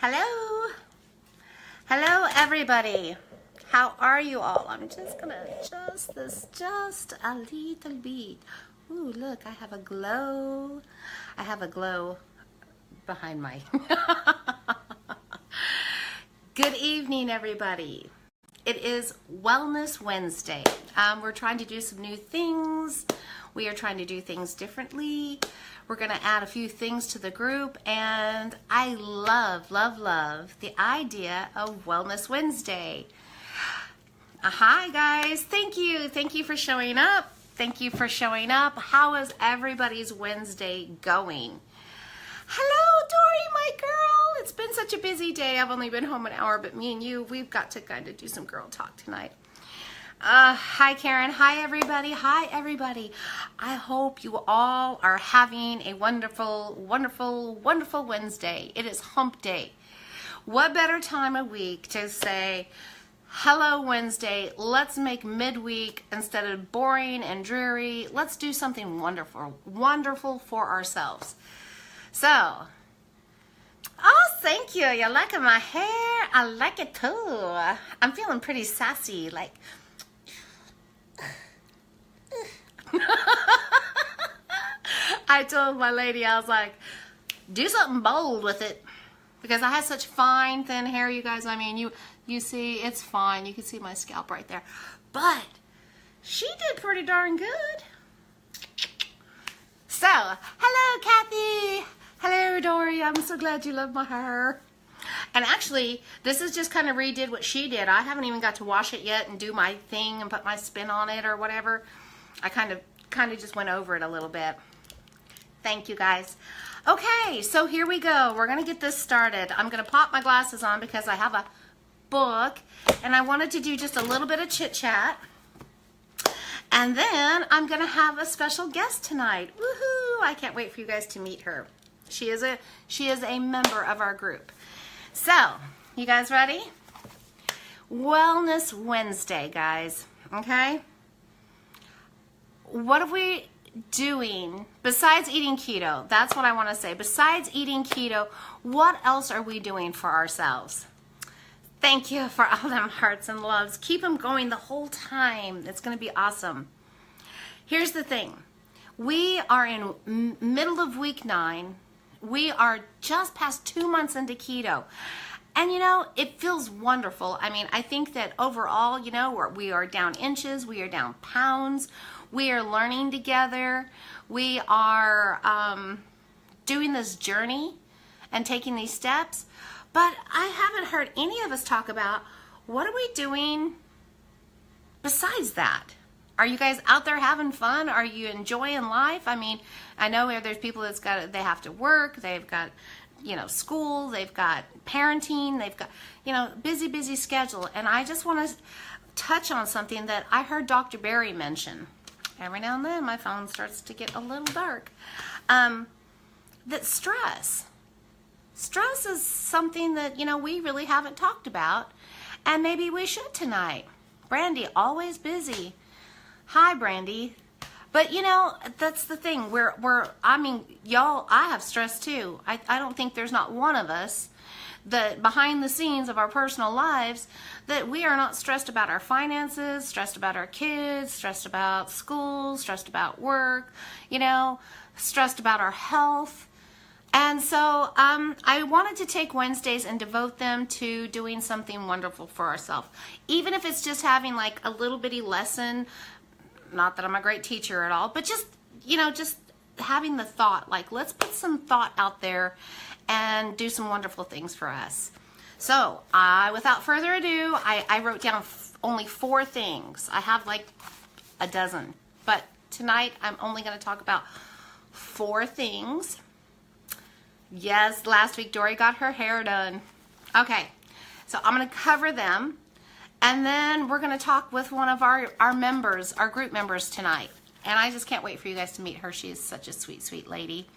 Hello. Hello, everybody. How are you all? I'm just gonna adjust this just a little bit. Ooh, look, I have a glow. I have a glow behind my... Good evening, everybody. It is Wellness Wednesday. We're trying to do some new things. We are trying to do things differently. We're going to add a few things to the group, and I love the idea of Wellness Wednesday. Hi, guys. Thank you for showing up. Thank you for showing up. How is everybody's Wednesday going? Hello, Dory, my girl. It's been such a busy day. I've only been home an hour, but me and you, we've got to kind of do some girl talk tonight. Hi, Karen. Hi, everybody. Hi, everybody. I hope you all are having a wonderful Wednesday. It is hump day. What better time of week to say, hello, Wednesday. Let's make midweek, instead of boring and dreary, let's do something wonderful for ourselves. So, oh, thank you. You're liking my hair? I like it too. I'm feeling pretty sassy, like... I told my lady, I was like, do something bold with it, because I have such fine, thin hair, you guys. I mean, you see, it's fine. You can see my scalp right there. But she did pretty darn good. So, hello, Kathy. Hello, Dory. I'm so glad you love my hair. And actually, this is just kind of redid what she did. I haven't even got to wash it yet and do my thing and put my spin on it or whatever. I kind of just went over it a little bit. Thank you, guys. Okay, so here we go. We're going to get this started. I'm going to pop my glasses on because I have a book, and I wanted to do just a little bit of chit-chat. And then I'm going to have a special guest tonight. Woohoo! I can't wait for you guys to meet her. She is a member of our group. So, you guys ready? Wellness Wednesday, guys. Okay? What are we doing besides eating keto? That's what I want to say. Besides eating keto, what else are we doing for ourselves? Thank you for all them hearts and loves. Keep them going the whole time. It's going to be awesome. Here's the thing. We are in middle of week 9. We are just past 2 months into keto. And, you know, it feels wonderful. I mean, I think that overall, you know, we are down inches. We are down pounds. We are learning together. We are doing this journey and taking these steps. But I haven't heard any of us talk about what are we doing besides that. Are you guys out there having fun? Are you enjoying life? I mean, I know there's people they have to work, they've got, you know, school, they've got parenting, they've got, you know, busy schedule. And I just want to touch on something that I heard Dr. Berry mention. Every now and then my phone starts to get a little dark. That stress is something that, you know, we really haven't talked about, and maybe we should tonight. Brandy, always busy. Hi, Brandy. But, you know, that's the thing. I mean, y'all, I have stress too. I don't think there's not one of us that behind the scenes of our personal lives that we are not stressed about our finances, stressed about our kids, stressed about school, stressed about work, you know, stressed about our health. And so I wanted to take Wednesdays and devote them to doing something wonderful for ourselves. Even if it's just having like a little bitty lesson. Not that I'm a great teacher at all, but just, you know, just having the thought, like, let's put some thought out there and do some wonderful things for us. So, without further ado, I wrote down only 4 things. I have like a dozen, but tonight I'm only going to talk about 4 things. Yes, last week Dory got her hair done. Okay, so I'm going to cover them. And then we're going to talk with one of our members, our group members tonight. And I just can't wait for you guys to meet her. She is such a sweet lady.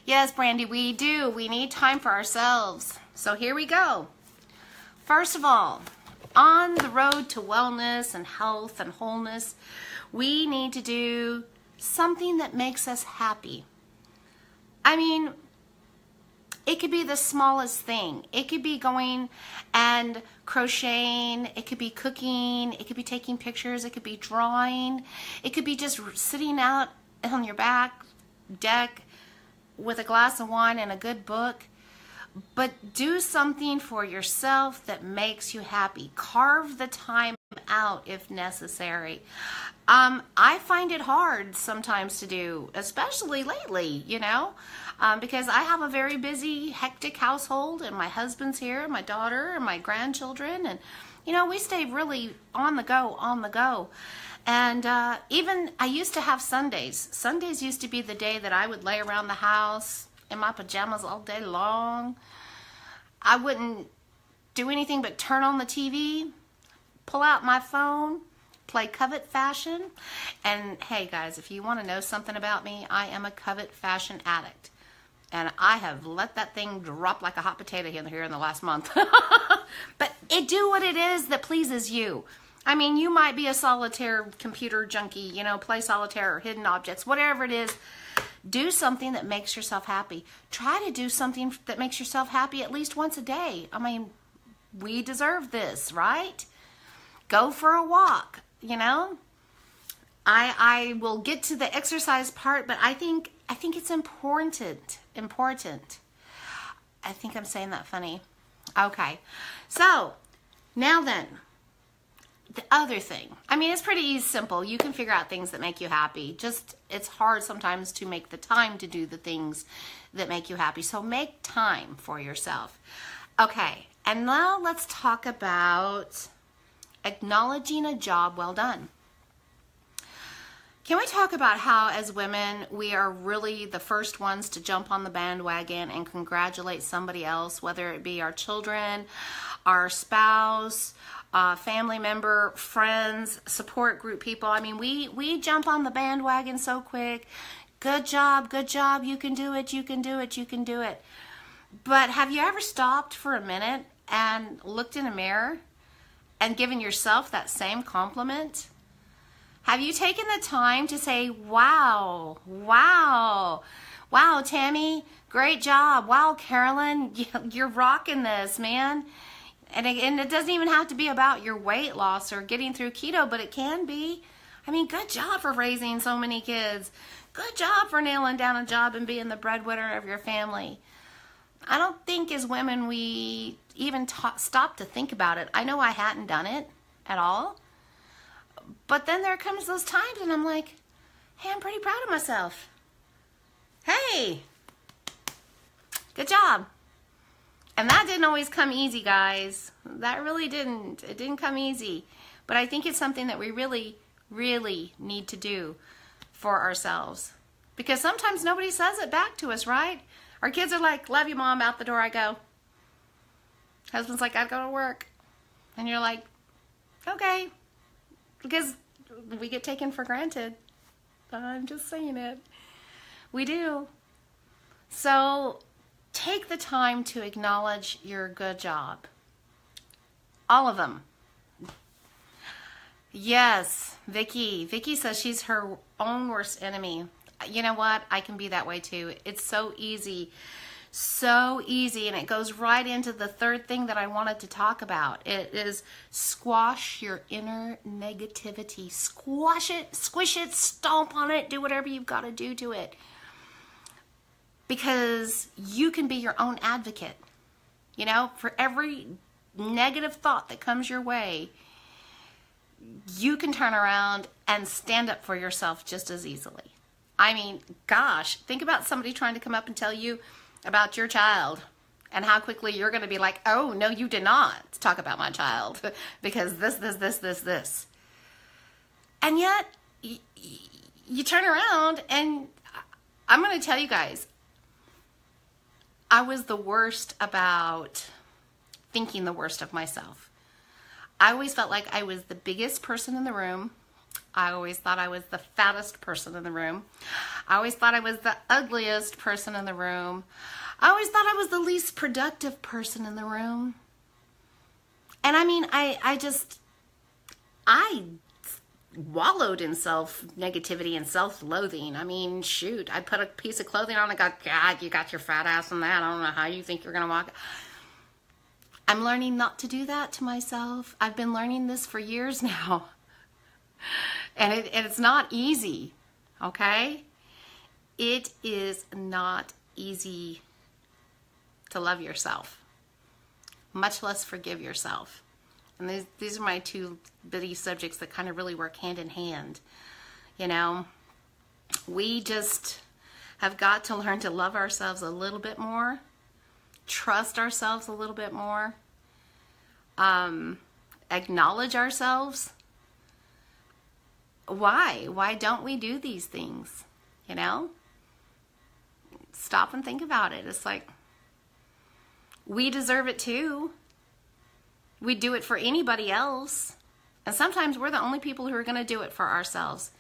Yes, Brandy, we do. We need time for ourselves. So here we go. First of all, on the road to wellness and health and wholeness, we need to do something that makes us happy. I mean, It could be the smallest thing. It could be going and crocheting. It could be cooking. It could be taking pictures. It could be drawing. It could be just sitting out on your back deck with a glass of wine and a good book. But do something for yourself that makes you happy. Carve the time out if necessary. I find it hard sometimes to do, especially lately, because I have a very busy, hectic household, and my husband's here, and my daughter, and my grandchildren, and we stay really on the go. And even I used to have Sundays. Sundays used to be the day that I would lay around the house in my pajamas all day long. I wouldn't do anything but turn on the TV, pull out my phone, play Covet Fashion. And hey guys, if you want to know something about me, I am a Covet Fashion addict. And I have let that thing drop like a hot potato here in the last month. But it do what it is that pleases you. I mean, you might be a solitaire computer junkie, play solitaire or hidden objects, whatever it is. Do something that makes yourself happy. Try to do something that makes yourself happy at least once a day. I mean, we deserve this, right? Go for a walk, I will get to the exercise part, but I think it's important. I think I'm saying that funny. Okay. So, now then, the other thing. I mean, it's pretty simple. You can figure out things that make you happy. Just, it's hard sometimes to make the time to do the things that make you happy. So make time for yourself. Okay, and now let's talk about acknowledging a job well done. Can we talk about how as women, we are really the first ones to jump on the bandwagon and congratulate somebody else, whether it be our children, our spouse, family member, friends, support group people. I mean, we jump on the bandwagon so quick. Good job, you can do it. But have you ever stopped for a minute and looked in a mirror and given yourself that same compliment? Have you taken the time to say, wow, Tammy, great job. Wow, Carolyn, you're rocking this, man. And it doesn't even have to be about your weight loss or getting through keto, but it can be. I mean, good job for raising so many kids. Good job for nailing down a job and being the breadwinner of your family. I don't think as women we even stop to think about it. I know I hadn't done it at all. But then there comes those times and I'm like, hey, I'm pretty proud of myself. Hey, good job. And that didn't always come easy, guys. That really didn't. It didn't come easy. But I think it's something that we really, really need to do for ourselves. Because sometimes nobody says it back to us, right? Our kids are like, love you, Mom, out the door I go. Husband's like, I'd go to work. And you're like, okay. Because we get taken for granted. I'm just saying it. We do. So take the time to acknowledge your good job. All of them. Yes, Vicky. Vicky says she's her own worst enemy. You know what? I can be that way too. It's so easy. So easy. And it goes right into the third thing that I wanted to talk about. It is squash your inner negativity. Squash it, squish it, stomp on it, do whatever you've got to do to it. Because you can be your own advocate. You know, for every negative thought that comes your way, you can turn around and stand up for yourself just as easily. I mean, gosh, think about somebody trying to come up and tell you about your child and how quickly you're going to be like, oh, no, you did not talk about my child because this. And yet, you turn around and I'm going to tell you guys, I was the worst about thinking the worst of myself. I always felt like I was the biggest person in the room. I always thought I was the fattest person in the room. I always thought I was the ugliest person in the room. I always thought I was the least productive person in the room. And I mean, I wallowed in self-negativity and self-loathing. I mean, shoot, I put a piece of clothing on and go, God, you got your fat ass in that. I don't know how you think you're going to walk. I'm learning not to do that to myself. I've been learning this for years now. And it's not easy, okay? It is not easy to love yourself, much less forgive yourself. And these are my two bitty subjects that kind of really work hand in hand. You know, we just have got to learn to love ourselves a little bit more, trust ourselves a little bit more, acknowledge ourselves. Why? Why don't we do these things? You know? Stop and think about it. It's like, we deserve it too. We do it for anybody else. And sometimes we're the only people who are going to do it for ourselves.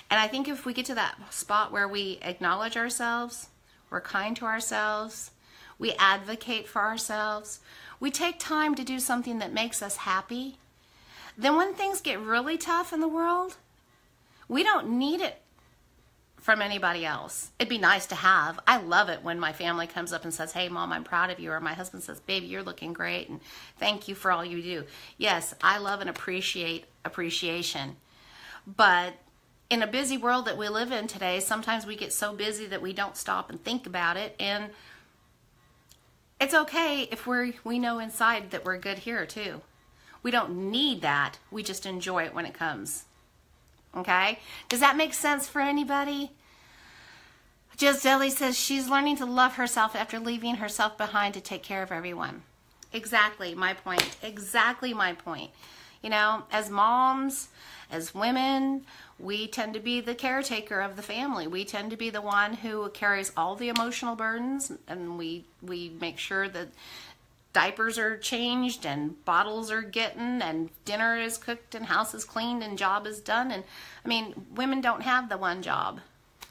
And I think if we get to that spot where we acknowledge ourselves, we're kind to ourselves, we advocate for ourselves, we take time to do something that makes us happy, then when things get really tough in the world, we don't need it from anybody else. It'd be nice to have. I love it when my family comes up and says, hey, Mom, I'm proud of you. Or my husband says, baby, you're looking great, and thank you for all you do. Yes, I love and appreciate appreciation. But in a busy world that we live in today, sometimes we get so busy that we don't stop and think about it. And it's okay if we know inside that we're good here too. We don't need that. We just enjoy it when it comes. Okay? Does that make sense for anybody? Just Ellie says she's learning to love herself after leaving herself behind to take care of everyone. Exactly my point. Exactly my point. You know, as moms, as women, we tend to be the caretaker of the family. We tend to be the one who carries all the emotional burdens, and we make sure that diapers are changed and bottles are getting and dinner is cooked and house is cleaned and job is done. And I mean, women don't have the one job,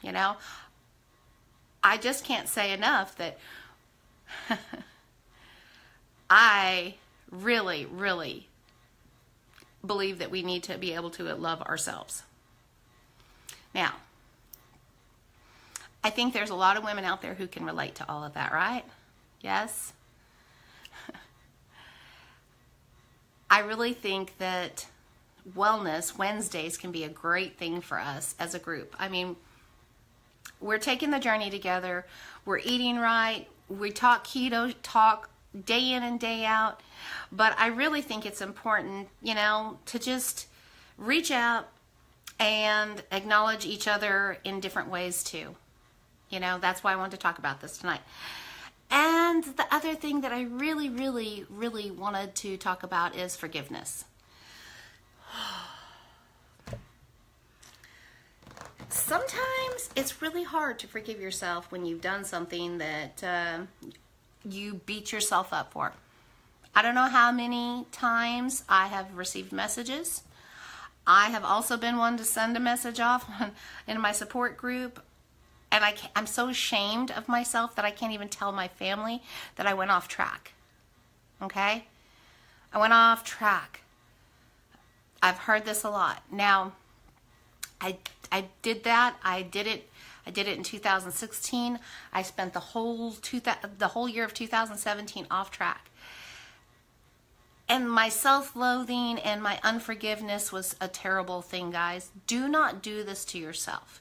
you know. I just can't say enough that I really, really believe that we need to be able to love ourselves. Now, I think there's a lot of women out there who can relate to all of that, right? Yes? I really think that Wellness Wednesdays can be a great thing for us as a group. I mean, we're taking the journey together. We're eating right. We talk keto talk day in and day out. But I really think it's important, you know, to just reach out and acknowledge each other in different ways too. You know, that's why I wanted to talk about this tonight. And the other thing that I really, really, really wanted to talk about is forgiveness. Sometimes it's really hard to forgive yourself when you've done something that you beat yourself up for. I don't know how many times I have received messages. I have also been one to send a message off in my support group. And I'm so ashamed of myself that I can't even tell my family that I went off track. Okay? I went off track. I've heard this a lot. Now, I did that. I did it in 2016. I spent the whole year of 2017 off track. And my self-loathing and my unforgiveness was a terrible thing, guys. Do not do this to yourself.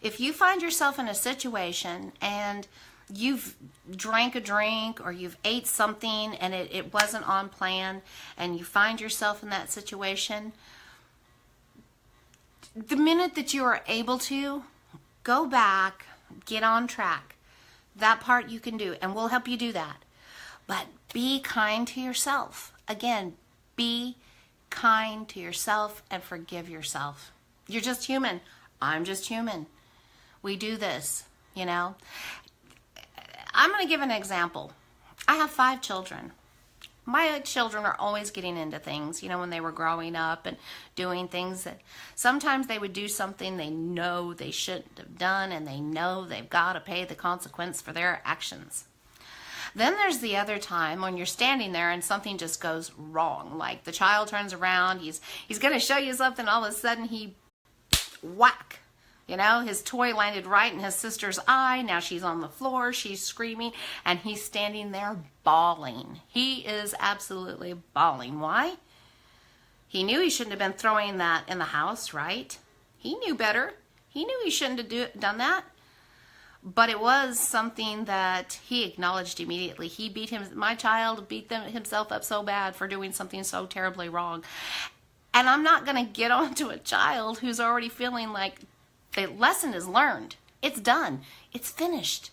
If you find yourself in a situation and you've drank a drink or you've ate something and it wasn't on plan and you find yourself in that situation, the minute that you are able to, go back, get on track. That part you can do, and we'll help you do that. But be kind to yourself. Again, be kind to yourself and forgive yourself. You're just human. I'm just human. We do this, you know. I'm going to give an example. I have 5 children. My children are always getting into things, you know, when they were growing up and doing things that sometimes they would do something they know they shouldn't have done, and they know they've got to pay the consequence for their actions. Then there's the other time when you're standing there and something just goes wrong. Like the child turns around, he's going to show you something, all of a sudden he whack. You know, his toy landed right in his sister's eye. Now she's on the floor, she's screaming, and he's standing there bawling. He is absolutely bawling. Why? He knew he shouldn't have been throwing that in the house, right? He knew better. He knew he shouldn't have done that. But it was something that he acknowledged immediately. He my child beat himself up so bad for doing something so terribly wrong. And I'm not going to get on to a child who's already feeling like the lesson is learned. It's done. It's finished.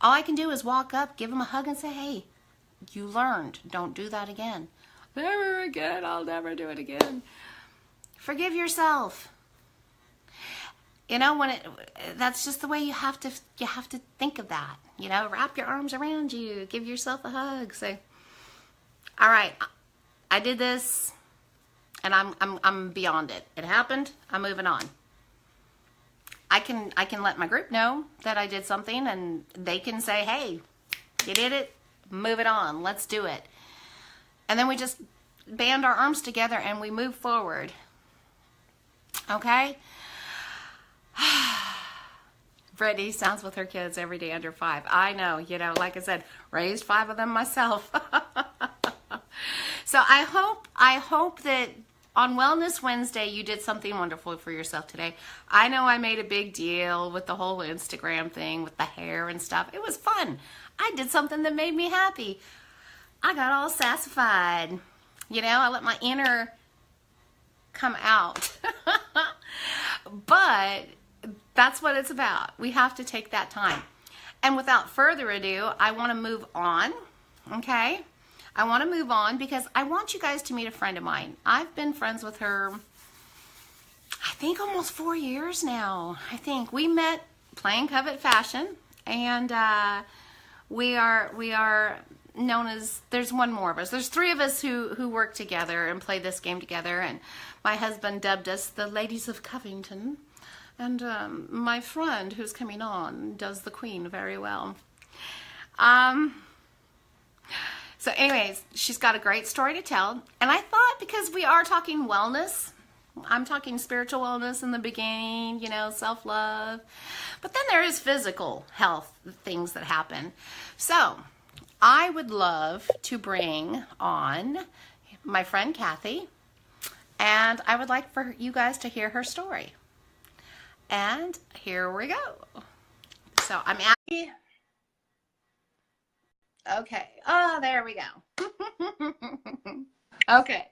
All I can do is walk up, give him a hug, and say, hey, you learned. Don't do that again. Never again. I'll never do it again. Forgive yourself. You know, that's just the way you have to think of that. You know, wrap your arms around you, give yourself a hug, say, all right, I did this, and I'm beyond it. It happened. I'm moving on. I can let my group know that I did something, and they can say, hey, you did it, move it on, let's do it. And then we just band our arms together and we move forward. Okay? Brittany sounds with her kids every day under 5. I know, you know, like I said, raised 5 of them myself. So I hope that on Wellness Wednesday, you did something wonderful for yourself today. I know I made a big deal with the whole Instagram thing with the hair and stuff. It was fun. I did something that made me happy. I got all sassified. You know, I let my inner come out. But that's what it's about. We have to take that time. And without further ado, I want to move on. Okay? I want to move on because I want you guys to meet a friend of mine. I've been friends with her, I think almost 4 years now. I think we met playing Covet Fashion, and we are known as, there's one more of us. There's 3 of us who work together and play this game together, and my husband dubbed us the Ladies of Covington, and my friend who's coming on does the Queen very well. So anyways, she's got a great story to tell. And I thought, because we are talking wellness, I'm talking spiritual wellness in the beginning, you know, self-love. But then there is physical health things that happen. So I would love to bring on my friend Kathy. And I would like for you guys to hear her story. And here we go. So I'm Abby. Okay. Oh, there we go. Okay.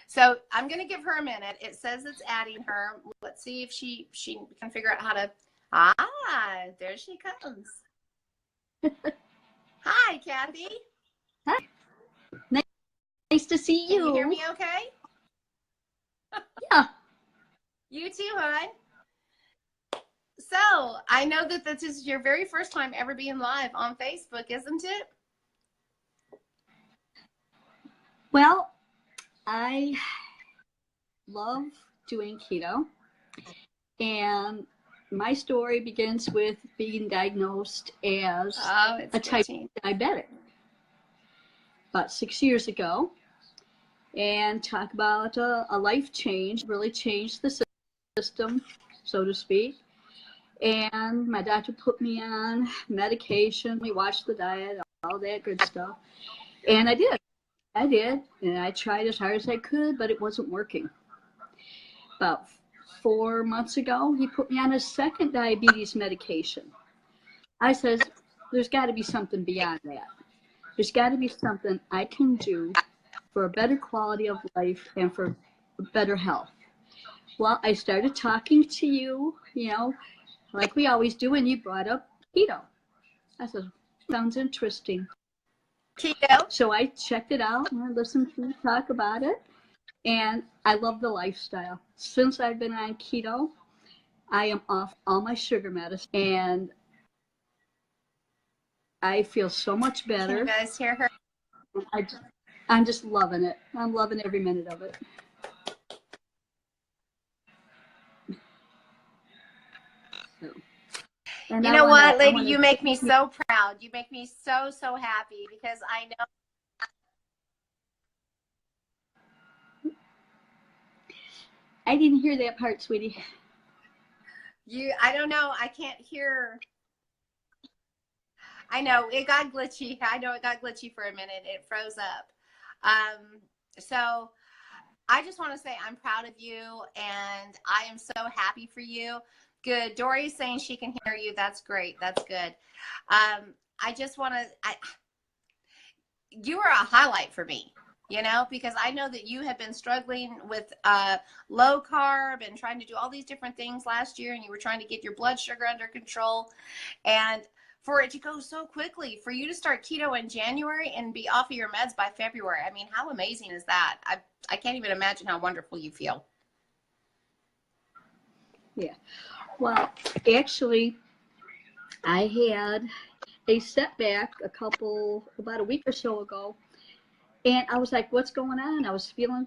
So I'm going to give her a minute. It says it's adding her. Let's see if she can figure out how to. Ah, there she comes. Hi, Kathy. Hi. Nice to see you. Can you hear me okay? Yeah. You too, hon. So I know that this is your very first time ever being live on Facebook, isn't it? Well, I love doing keto, and my story begins with being diagnosed as a type 2 diabetic about 6 years ago, and talk about a life change, really changed the system, so to speak. And my doctor put me on medication, we watched the diet, all that good stuff, and I did, and I tried as hard as I could, but it wasn't working. About 4 months ago, he put me on a second diabetes medication. I says, there's got to be something beyond that. There's got to be something I can do for a better quality of life and for better health. Well, I started talking to you, you know, like we always do, and you brought up keto. I said, sounds interesting. Keto. So I checked it out and I listened to you talk about it, and I love the lifestyle. Since I've been on keto, I am off all my sugar medicine, and I feel so much better. Can you guys hear her? I'm just loving it. I'm loving every minute of it. So. And You know what, lady, you make me so proud. You make me so, so happy because I know. I didn't hear that part, sweetie. I don't know. I can't hear. I know it got glitchy. I know it got glitchy for a minute. It froze up. So I just want to say I'm proud of you and I am so happy for you. Good. Dory's saying she can hear you. That's great. That's good. I just want to, you are a highlight for me, you know, because I know that you have been struggling with low carb and trying to do all these different things last year, and you were trying to get your blood sugar under control. And for it to go so quickly, for you to start keto in January and be off of your meds by February, I mean, how amazing is that? I can't even imagine how wonderful you feel. Yeah. Well, actually, I had a setback about a week or so ago, and I was like, what's going on? I was feeling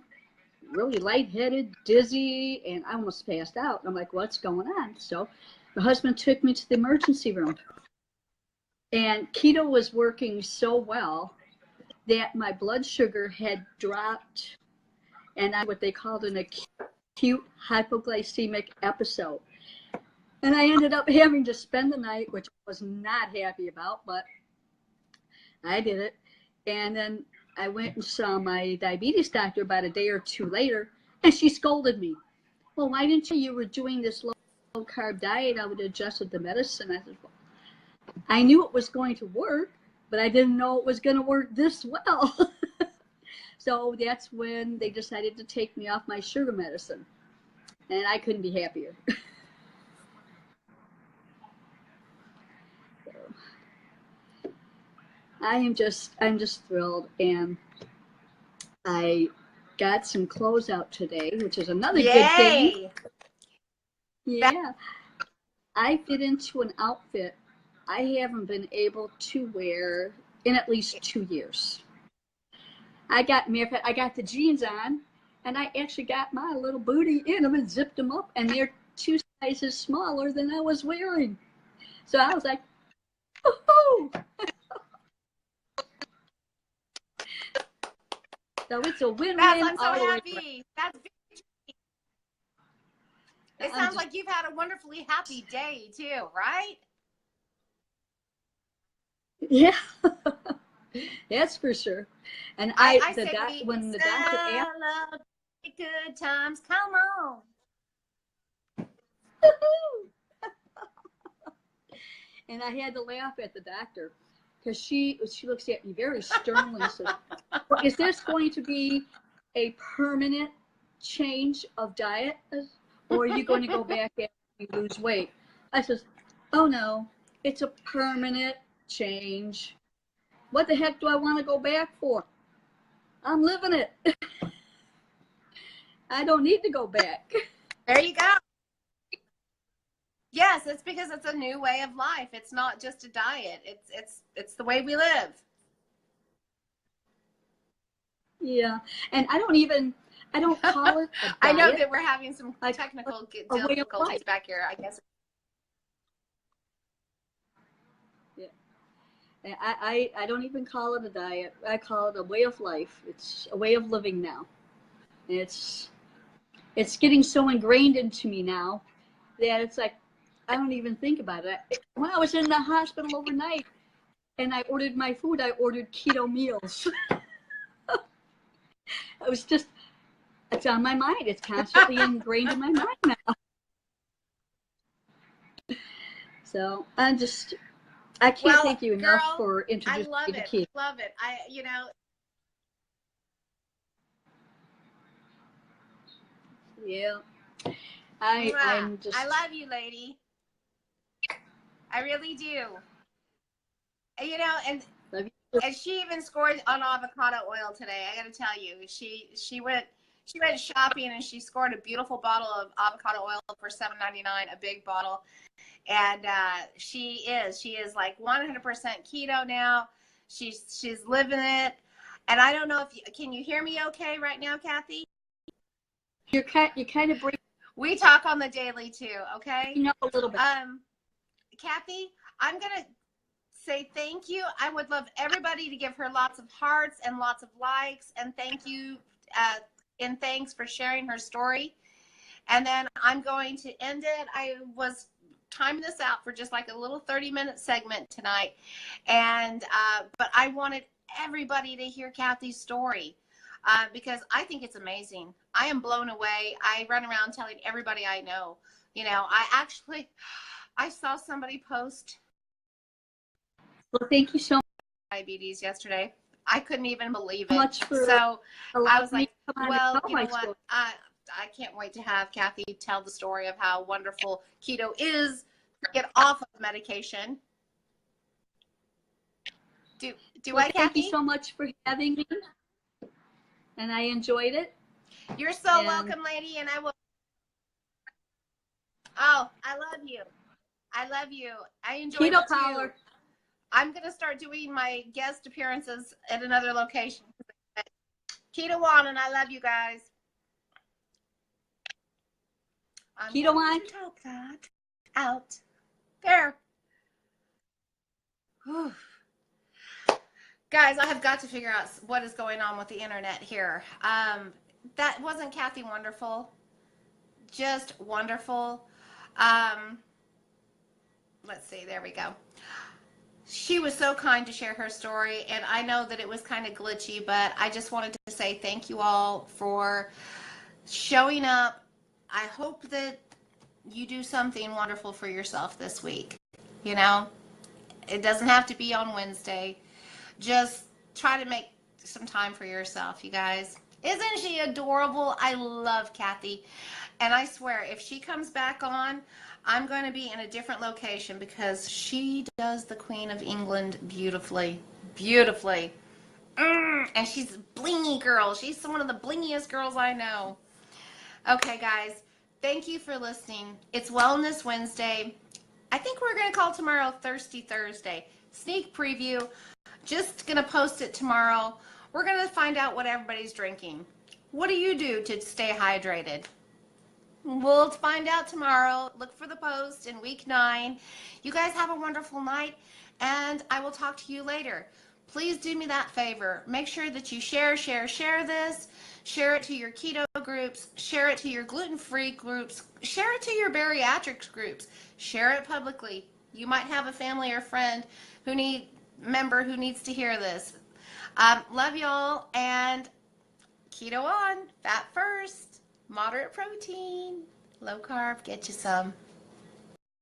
really lightheaded, dizzy, and I almost passed out. I'm like, what's going on? So my husband took me to the emergency room, and keto was working so well that my blood sugar had dropped, and I had what they called an acute hypoglycemic episode. And I ended up having to spend the night, which I was not happy about, but I did it. And then I went and saw my diabetes doctor about a day or two later, and she scolded me. Well, why didn't you were doing this low carb diet? I would have adjusted the medicine. I said, well, I knew it was going to work, but I didn't know it was going to work this well. So that's when they decided to take me off my sugar medicine. And I couldn't be happier. I'm just thrilled, and I got some clothes out today, which is another good thing. Yeah, I fit into an outfit I haven't been able to wear in at least 2 years. I got the jeans on, and I actually got my little booty in them and zipped them up, and they're 2 sizes smaller than I was wearing. So I was like, woohoo! So it's a win-win. I'm so happy. It sounds like you've had a wonderfully happy day too, right? Yeah, that's for sure. And when the doctor asked, good times, come on. And I had to laugh at the doctor, because she looks at me very sternly and says, well, is this going to be a permanent change of diet, or are you going to go back and lose weight? I says, oh no, it's a permanent change. What the heck do I want to go back for? I'm living it. I don't need to go back. There you go. Yes, it's because it's a new way of life. It's not just a diet. It's the way we live. Yeah, and I don't call it a diet. I know that we're having some technical difficulties back here, I guess. Yeah, and I don't even call it a diet. I call it a way of life. It's a way of living now. And it's getting so ingrained into me now that it's like, I don't even think about it. When I was in the hospital overnight and I ordered my food, I ordered keto meals. It's on my mind. It's constantly ingrained in my mind now. So I can't thank you enough for introducing me to keto. I love it. Yeah. I love you, lady. I really do. And she even scored on avocado oil today. I got to tell you, she went shopping and she scored a beautiful bottle of avocado oil for $7.99, a big bottle. And she is like 100% keto now. She's living it. And I don't know can you hear me okay right now, Kathy? You kind of break. We talk on the daily too, okay? A little bit. Kathy, I'm going to say thank you. I would love everybody to give her lots of hearts and lots of likes, and thank you and thanks for sharing her story. And then I'm going to end it. I was timing this out for just like a little 30-minute segment tonight, and but I wanted everybody to hear Kathy's story because I think it's amazing. I am blown away. I run around telling everybody I know. You know, I saw somebody post Well, thank you so diabetes yesterday. I couldn't even believe it. much for So I was like, come on well, and tell you know my what? story. I can't wait to have Kathy tell the story of how wonderful keto is to get off of medication. Do Well, I, thank Kathy? you so much for having me, and I enjoyed it. You're so welcome, lady, and I will. Oh, I love you. I love you. I enjoyed Keto it too. Power. I'm going to start doing my guest appearances at another location. Keto on, and I love you guys. I'm Keto on. to talk that out there. Whew. Guys, I have got to figure out what is going on with the internet here. That wasn't Kathy wonderful? Just wonderful. Let's see, there we go. She was so kind to share her story, and I know that it was kind of glitchy, but I just wanted to say thank you all for showing up. I hope that you do something wonderful for yourself this week. You know, it doesn't have to be on Wednesday. Just try to make some time for yourself, you guys. Isn't she adorable? I love Kathy. And I swear, if she comes back on, I'm going to be in a different location because she does the Queen of England beautifully. Beautifully. And she's a blingy girl. She's one of the blingiest girls I know. Okay, guys. Thank you for listening. It's Wellness Wednesday. I think we're going to call tomorrow Thirsty Thursday. Sneak preview. Just going to post it tomorrow. We're going to find out what everybody's drinking. What do you do to stay hydrated? We'll find out tomorrow. Look for the post in week 9. You guys have a wonderful night, and I will talk to you later. Please do me that favor. Make sure that you share this. Share it to your keto groups. Share it to your gluten-free groups. Share it to your bariatrics groups. Share it publicly. You might have a family or friend member who needs to hear this. Love y'all, and keto on. Fat first. Moderate protein, low carb, get you some.